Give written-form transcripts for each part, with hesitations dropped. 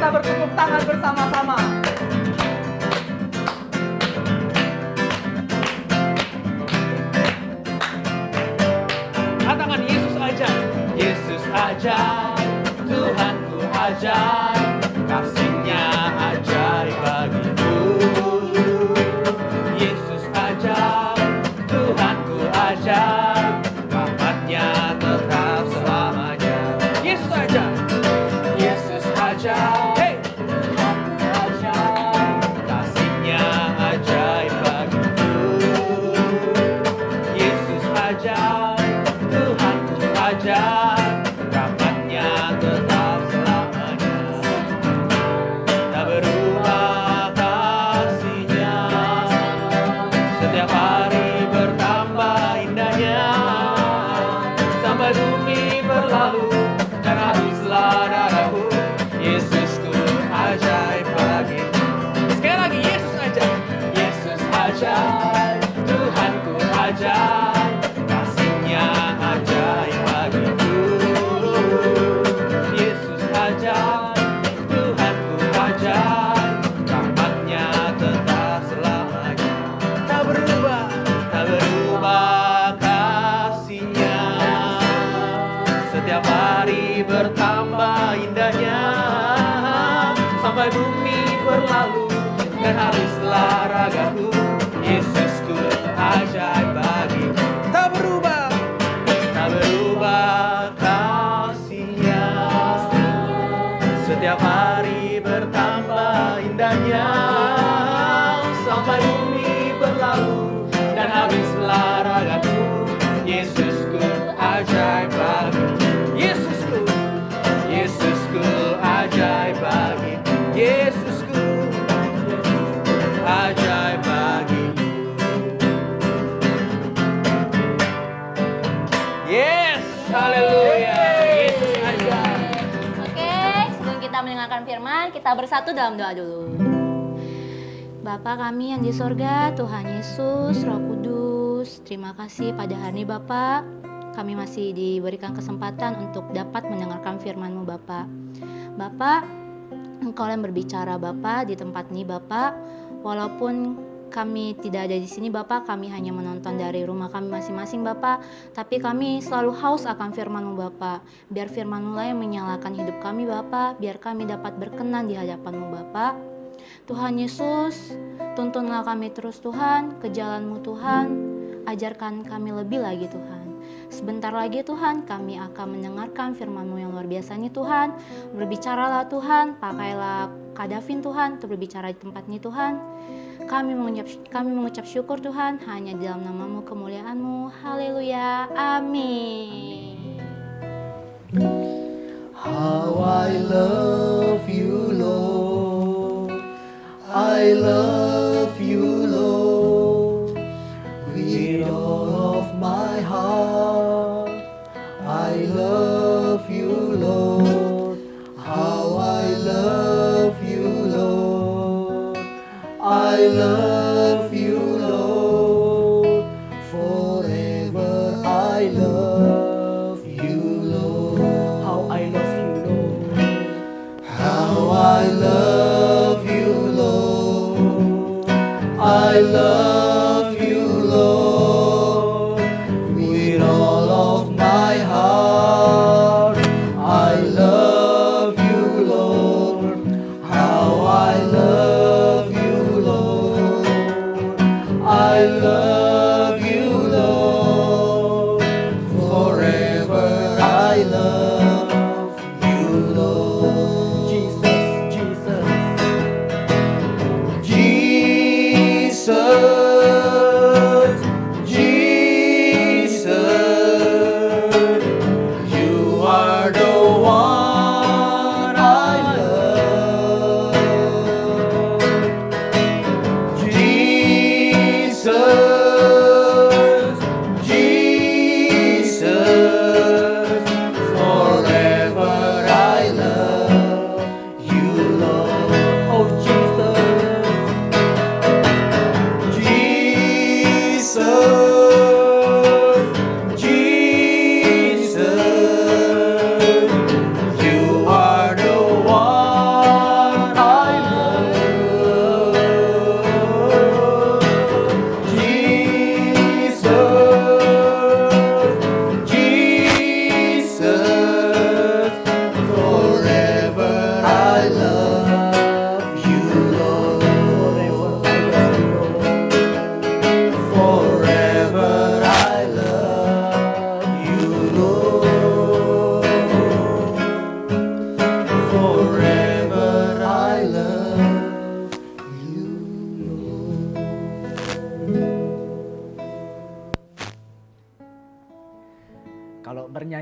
kita bertepuk tangan bersama-sama. Katakan Yesus aja. Yesus aja, Tuhanku ajaib, kasih-Nya ajaib bagiku. Yesus ajaib, Tuhanku ajaib, rahmat-Nya tetap selamanya. Yesus aja, Yesus aja, hey, Tuhanku ajaib, kasih-Nya ajaib bagiku. Yesus ajaib, Tuhanku ajaib, rahmat-Nya tetap selamanya. Tak berubah kasih-Nya, setiap hari bertambah indahnya. Sampai bumi berlalu dan habislah darahku, Yesusku ajaib bagiku. Sekali lagi, Yesus ajaib, Yesus ajaib, Tuhanku ajaib, kasih-Nya ajaib bagiku. Yesus ajaib, Tuhanku ajaib, rahmat-Nya tetap selamanya. Tak berubah kasih-Nya, setiap hari bertambah indahnya. Sampai bumi berlalu dan habislah ragaku, Yesusku ajaib bagiku. Tak berubah kasih-Nya, setiap hari bertambah indahnya. Sampai bumi berlalu dan habislah ragaku, Yesusku ajaib bagiku. Yesusku ajaib bagiku. Yesusku ajaib bagiku. Yes, haleluya. Yesus ajaib. Oke, sebelum kita mendengarkan firman, kita bersatu dalam doa dulu. Bapa kami yang di sorga, Tuhan Yesus, Roh Kudus, terima kasih pada hari ini Bapa. Kami masih diberikan kesempatan untuk dapat mendengarkan firman-Mu Bapa. Bapa, Engkau yang berbicara Bapa di tempat ini Bapa. Walaupun kami tidak ada di sini Bapa, kami hanya menonton dari rumah kami masing-masing Bapa, tapi kami selalu haus akan firman-Mu Bapa. Biar firman-Mu lah yang menyalakan hidup kami Bapa, biar kami dapat berkenan di hadapan-Mu Bapa. Tuhan Yesus, tuntunlah kami terus Tuhan, ke jalan-Mu Tuhan, ajarkan kami lebih lagi Tuhan. Sebentar lagi Tuhan, kami akan mendengarkan firman-Mu yang luar biasa ini Tuhan. Berbicaralah Tuhan, pakailah Kak Davin Tuhan untuk berbicara di tempat ini Tuhan. Kami mengucap syukur Tuhan, hanya di dalam nama-Mu, kemuliaan-Mu. Haleluya, amin. How I love you, Lord. I love you, Lord. With all of my heart, I love you, Lord. How I love you, Lord. I love you, Lord. Forever I love you, Lord. How I love you, Lord. How I love you, Lord. I love you, Lord. With all of my heart, I love you, Lord. How I love you, Lord. I love you, Lord. Forever I love you, Lord. Jesus, Jesus. Jesus.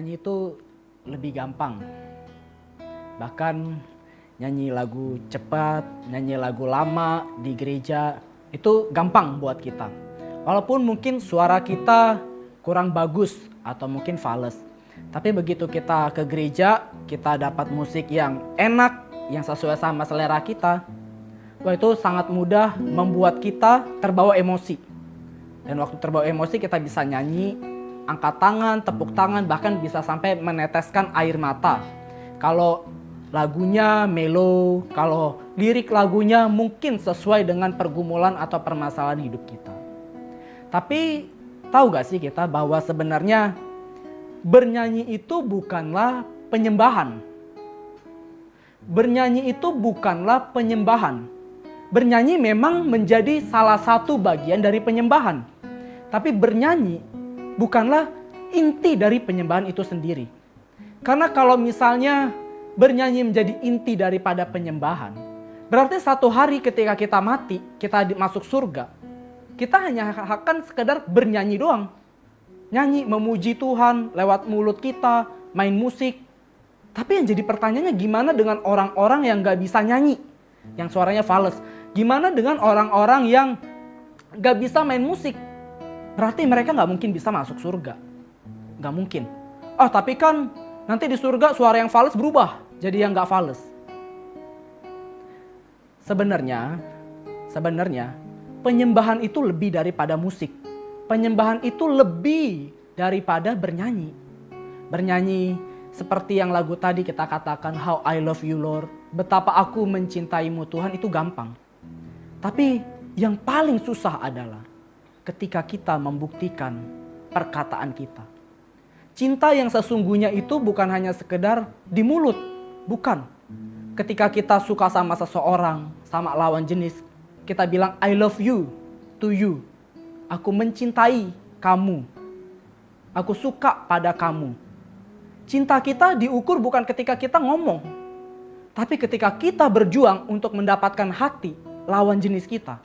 bernyanyi itu lebih gampang. Bahkan nyanyi lagu cepat, nyanyi lagu lama di gereja itu gampang buat kita. Walaupun mungkin suara kita kurang bagus atau mungkin fales. Tapi begitu kita ke gereja, kita dapat musik yang enak, yang sesuai sama selera kita. Wah, itu sangat mudah membuat kita terbawa emosi. Dan waktu terbawa emosi kita bisa nyanyi, angkat tangan, tepuk tangan, bahkan bisa sampai meneteskan air mata. Kalau lagunya melo, kalau lirik lagunya mungkin sesuai dengan pergumulan atau permasalahan hidup kita. Tapi tahu gak sih kita bahwa sebenarnya bernyanyi itu bukanlah penyembahan. Bernyanyi itu bukanlah penyembahan. Bernyanyi memang menjadi salah satu bagian dari penyembahan. Tapi bernyanyi bukanlah inti dari penyembahan itu sendiri. Karena kalau misalnya bernyanyi menjadi inti daripada penyembahan, berarti satu hari ketika kita mati, kita masuk surga, kita hanya akan sekedar bernyanyi doang. Nyanyi memuji Tuhan lewat mulut kita, main musik. Tapi yang jadi pertanyaannya, gimana dengan orang-orang yang gak bisa nyanyi, yang suaranya fales? Gimana dengan orang-orang yang gak bisa main musik? Berarti mereka gak mungkin bisa masuk surga. Gak mungkin. Tapi kan nanti di surga suara yang fales berubah jadi yang gak fales. Sebenarnya penyembahan itu lebih daripada musik. Penyembahan itu lebih daripada bernyanyi. Bernyanyi seperti yang lagu tadi kita katakan, How I Love You Lord. Betapa aku mencintaimu Tuhan, itu gampang. Tapi yang paling susah adalah ketika kita membuktikan perkataan kita. Cinta yang sesungguhnya itu bukan hanya sekedar di mulut. Bukan. Ketika kita suka sama seseorang, sama lawan jenis, kita bilang I love you to you. Aku mencintai kamu. Aku suka pada kamu. Cinta kita diukur bukan ketika kita ngomong. Tapi ketika kita berjuang untuk mendapatkan hati lawan jenis kita.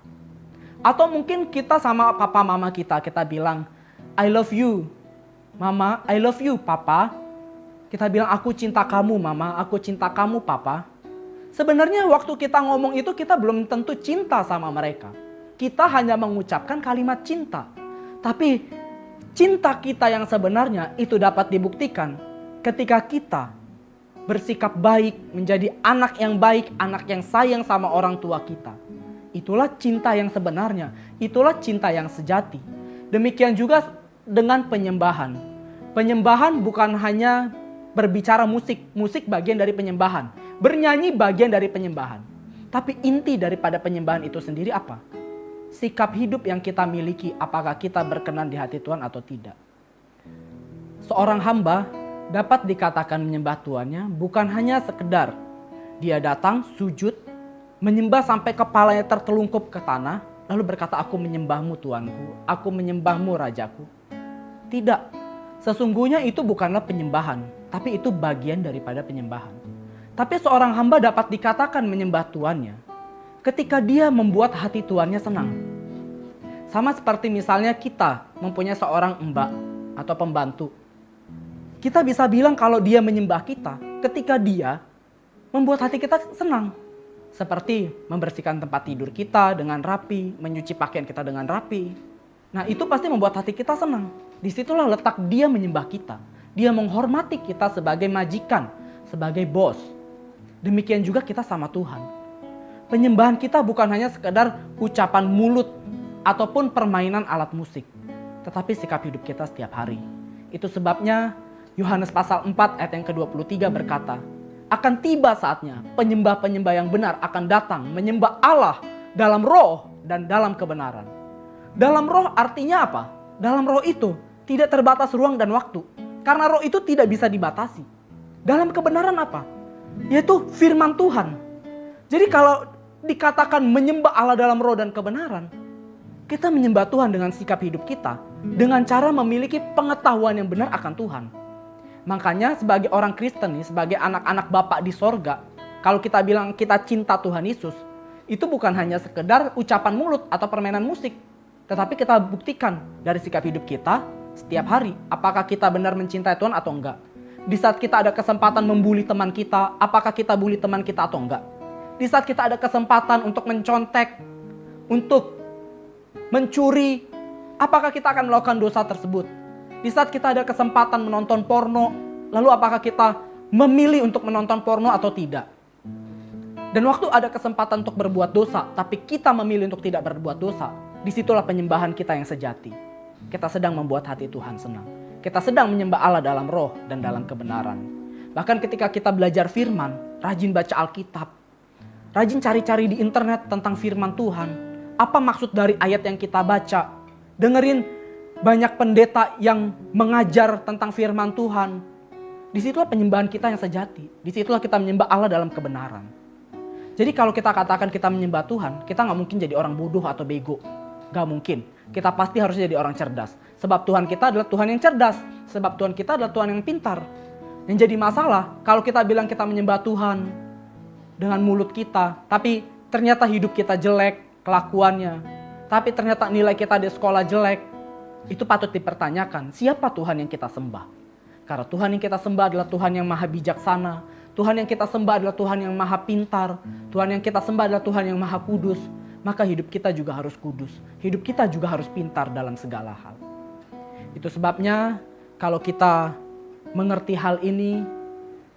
Atau mungkin kita sama papa mama kita bilang I love you mama, I love you papa. Kita bilang aku cinta kamu mama, aku cinta kamu papa. Sebenarnya waktu kita ngomong itu kita belum tentu cinta sama mereka. Kita hanya mengucapkan kalimat cinta. Tapi cinta kita yang sebenarnya itu dapat dibuktikan ketika kita bersikap baik, menjadi anak yang baik, anak yang sayang sama orang tua kita. Itulah cinta yang sebenarnya, itulah cinta yang sejati. Demikian juga dengan penyembahan. Penyembahan bukan hanya berbicara musik, musik bagian dari penyembahan. Bernyanyi bagian dari penyembahan. Tapi inti daripada penyembahan itu sendiri apa? Sikap hidup yang kita miliki, apakah kita berkenan di hati Tuhan atau tidak. Seorang hamba dapat dikatakan menyembah Tuhannya bukan hanya sekedar dia datang sujud, menyembah sampai kepalanya tertelungkup ke tanah, lalu berkata aku menyembahmu Tuanku, aku menyembahmu Rajaku. Tidak, sesungguhnya itu bukanlah penyembahan, tapi itu bagian daripada penyembahan. Tapi seorang hamba dapat dikatakan menyembah Tuannya ketika dia membuat hati Tuannya senang. Sama seperti misalnya kita mempunyai seorang mbak atau pembantu. Kita bisa bilang kalau dia menyembah kita ketika dia membuat hati kita senang. Seperti membersihkan tempat tidur kita dengan rapi, menyuci pakaian kita dengan rapi. Nah itu pasti membuat hati kita senang. Disitulah letak dia menyembah kita. Dia menghormati kita sebagai majikan, sebagai bos. Demikian juga kita sama Tuhan. Penyembahan kita bukan hanya sekedar ucapan mulut ataupun permainan alat musik. Tetapi sikap hidup kita setiap hari. Itu sebabnya Yohanes pasal 4 ayat yang ke-23 berkata, akan tiba saatnya penyembah-penyembah yang benar akan datang menyembah Allah dalam roh dan dalam kebenaran. Dalam roh artinya apa? Dalam roh itu tidak terbatas ruang dan waktu. Karena roh itu tidak bisa dibatasi. Dalam kebenaran apa? Yaitu firman Tuhan. Jadi kalau dikatakan menyembah Allah dalam roh dan kebenaran, kita menyembah Tuhan dengan sikap hidup kita, dengan cara memiliki pengetahuan yang benar akan Tuhan. Makanya sebagai orang Kristen nih, sebagai anak-anak Bapa di sorga, kalau kita bilang kita cinta Tuhan Yesus, itu bukan hanya sekedar ucapan mulut atau permainan musik. Tetapi kita buktikan dari sikap hidup kita setiap hari. Apakah kita benar mencintai Tuhan atau enggak. Di saat kita ada kesempatan membuli teman kita, apakah kita bully teman kita atau enggak? Di saat kita ada kesempatan untuk mencontek, untuk mencuri, apakah kita akan melakukan dosa tersebut? Di saat kita ada kesempatan menonton porno, lalu apakah kita memilih untuk menonton porno atau tidak? Dan waktu ada kesempatan untuk berbuat dosa, tapi kita memilih untuk tidak berbuat dosa, disitulah penyembahan kita yang sejati. Kita sedang membuat hati Tuhan senang. Kita sedang menyembah Allah dalam roh dan dalam kebenaran. Bahkan ketika kita belajar firman, rajin baca Alkitab, rajin cari-cari di internet tentang firman Tuhan. Apa maksud dari ayat yang kita baca? Dengerin banyak pendeta yang mengajar tentang firman Tuhan. Disitulah penyembahan kita yang sejati. Disitulah kita menyembah Allah dalam kebenaran. Jadi kalau kita katakan kita menyembah Tuhan, kita gak mungkin jadi orang bodoh atau bego. Gak mungkin. Kita pasti harus jadi orang cerdas. Sebab Tuhan kita adalah Tuhan yang cerdas. Sebab Tuhan kita adalah Tuhan yang pintar. Yang jadi masalah, kalau kita bilang kita menyembah Tuhan dengan mulut kita, tapi ternyata hidup kita jelek, kelakuannya. Tapi ternyata nilai kita di sekolah jelek. Itu patut dipertanyakan, siapa Tuhan yang kita sembah? Karena Tuhan yang kita sembah adalah Tuhan yang maha bijaksana. Tuhan yang kita sembah adalah Tuhan yang maha pintar. Tuhan yang kita sembah adalah Tuhan yang maha kudus. Maka hidup kita juga harus kudus. Hidup kita juga harus pintar dalam segala hal. Itu sebabnya kalau kita mengerti hal ini,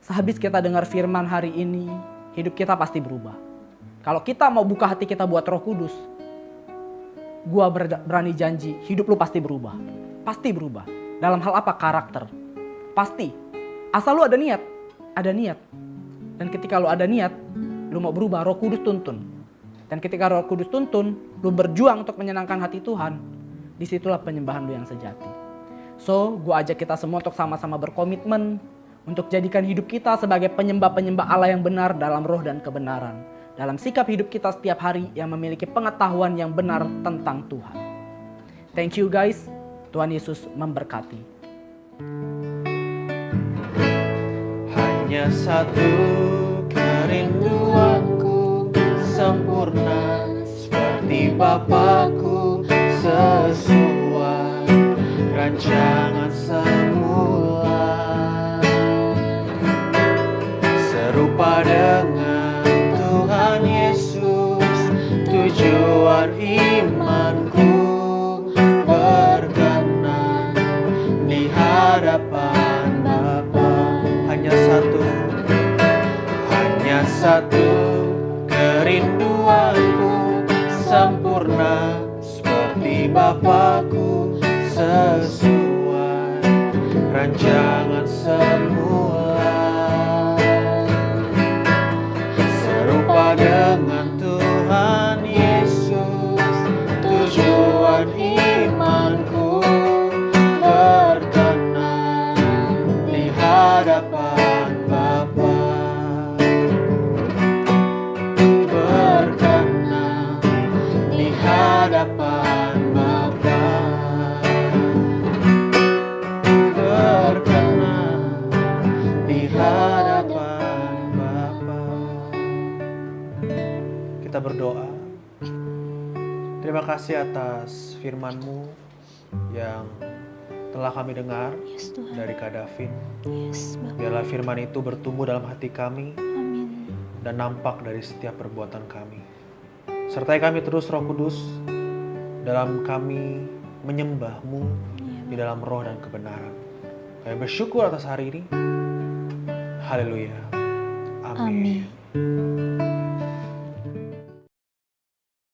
sehabis kita dengar firman hari ini, hidup kita pasti berubah. Kalau kita mau buka hati kita buat Roh Kudus, gua berani janji hidup lu pasti berubah. Pasti berubah. Dalam hal apa? Karakter. Pasti. Asal lu ada niat. Ada niat. Dan ketika lu ada niat, lu mau berubah, Roh Kudus tuntun. Dan ketika Roh Kudus tuntun, lu berjuang untuk menyenangkan hati Tuhan, disitulah penyembahan lu yang sejati. So, gue ajak kita semua untuk sama-sama berkomitmen untuk jadikan hidup kita sebagai penyembah-penyembah Allah yang benar dalam roh dan kebenaran. Dalam sikap hidup kita setiap hari yang memiliki pengetahuan yang benar tentang Tuhan. Thank you guys. Tuhan Yesus memberkati. Hanya satu kerinduanku sempurna seperti Bapakku, sesuai rancangan semula, serupa dengan Tuhan Yesus. Tujuan imanku berkenan di hadapan Bapa. Hanya satu kerinduanku sempurna seperti Bapakku, sesuai rancangan semula, serupa dengan Tuhan Yesus. Tujuan imanku berkenan di hadapan Bapa, berkenan di hadapan Bapa, berkenan di hadapan Bapa. Kita berdoa. Terima kasih atas firman-Mu yang telah kami dengar Yes, Tuhan. dari Kak Davin. Yes, Bapak. Biarlah firman itu bertumbuh dalam hati kami Amin. dan nampak dari setiap perbuatan kami. Sertai kami terus Roh Kudus dalam kami menyembah-Mu di dalam roh dan kebenaran. Kami bersyukur atas hari ini. Haleluya. Amin. Amin.